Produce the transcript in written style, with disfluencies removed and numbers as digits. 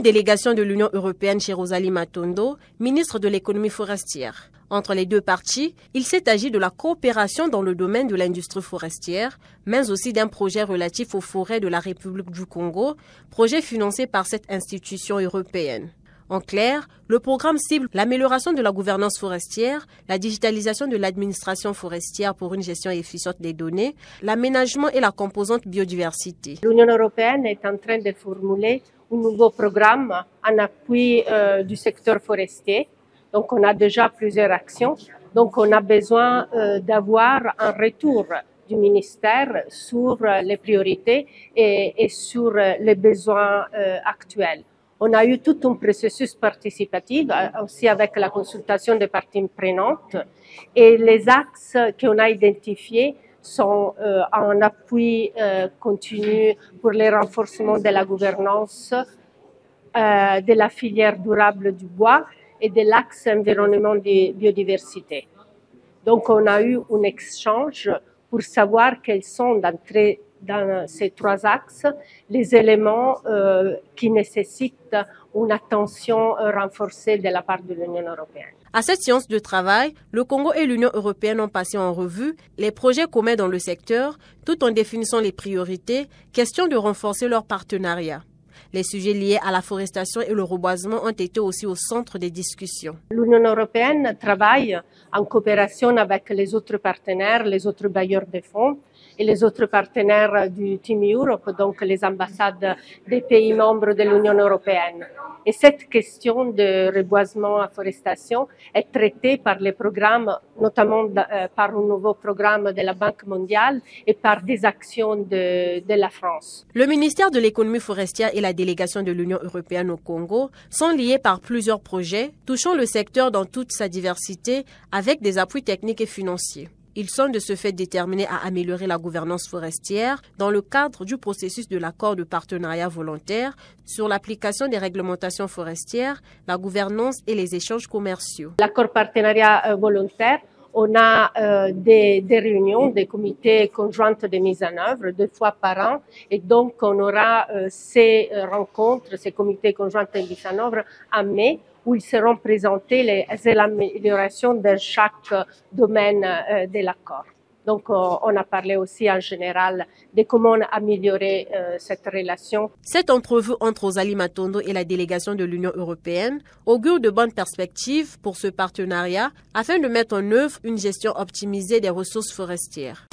une délégation de l'Union européenne chez Rosalie Matondo, ministre de l'économie forestière. Entre les deux parties, il s'est agi de la coopération dans le domaine de l'industrie forestière, mais aussi d'un projet relatif aux forêts de la République du Congo, projet financé par cette institution européenne. En clair, le programme cible l'amélioration de la gouvernance forestière, la digitalisation de l'administration forestière pour une gestion efficiente des données, l'aménagement et la composante biodiversité. L'Union européenne est en train de formuler un nouveau programme en appui du secteur forestier. Donc, on a déjà plusieurs actions. Donc, on a besoin d'avoir un retour du ministère sur les priorités et sur les besoins actuels. On a eu tout un processus participatif, aussi avec la consultation des parties prenantes. Et les axes qu'on a identifiés sont en appui continu pour le renforcement de la gouvernance de la filière durable du bois et de l'axe environnement de biodiversité. Donc, on a eu un échange pour savoir quels sont dans ces trois axes les éléments qui nécessitent une attention renforcée de la part de l'Union européenne. À cette séance de travail, le Congo et l'Union européenne ont passé en revue les projets communs dans le secteur, tout en définissant les priorités, question de renforcer leur partenariat. Les sujets liés à la forestation et le reboisement ont été aussi au centre des discussions. L'Union européenne travaille en coopération avec les autres partenaires, les autres bailleurs de fonds et les autres partenaires du Team Europe, donc les ambassades des pays membres de l'Union européenne. Et cette question de reboisement à forestation est traitée par les programmes, notamment par un nouveau programme de la Banque mondiale et par des actions de la France. Le ministère de l'économie forestière et la délégation de l'Union européenne au Congo sont liés par plusieurs projets touchant le secteur dans toute sa diversité avec des appuis techniques et financiers. Ils sont de ce fait déterminés à améliorer la gouvernance forestière dans le cadre du processus de l'accord de partenariat volontaire sur l'application des réglementations forestières, la gouvernance et les échanges commerciaux. L'accord partenariat volontaire, on a des réunions, des comités conjoints de mise en œuvre 2 fois par an et donc on aura ces rencontres, ces comités conjoints de mise en œuvre en mai, où ils seront présentés les améliorations de chaque domaine de l'accord. Donc, on a parlé aussi en général de comment améliorer cette relation. Cette entrevue entre Rosalie Matondo et la délégation de l'Union européenne augure de bonnes perspectives pour ce partenariat afin de mettre en œuvre une gestion optimisée des ressources forestières.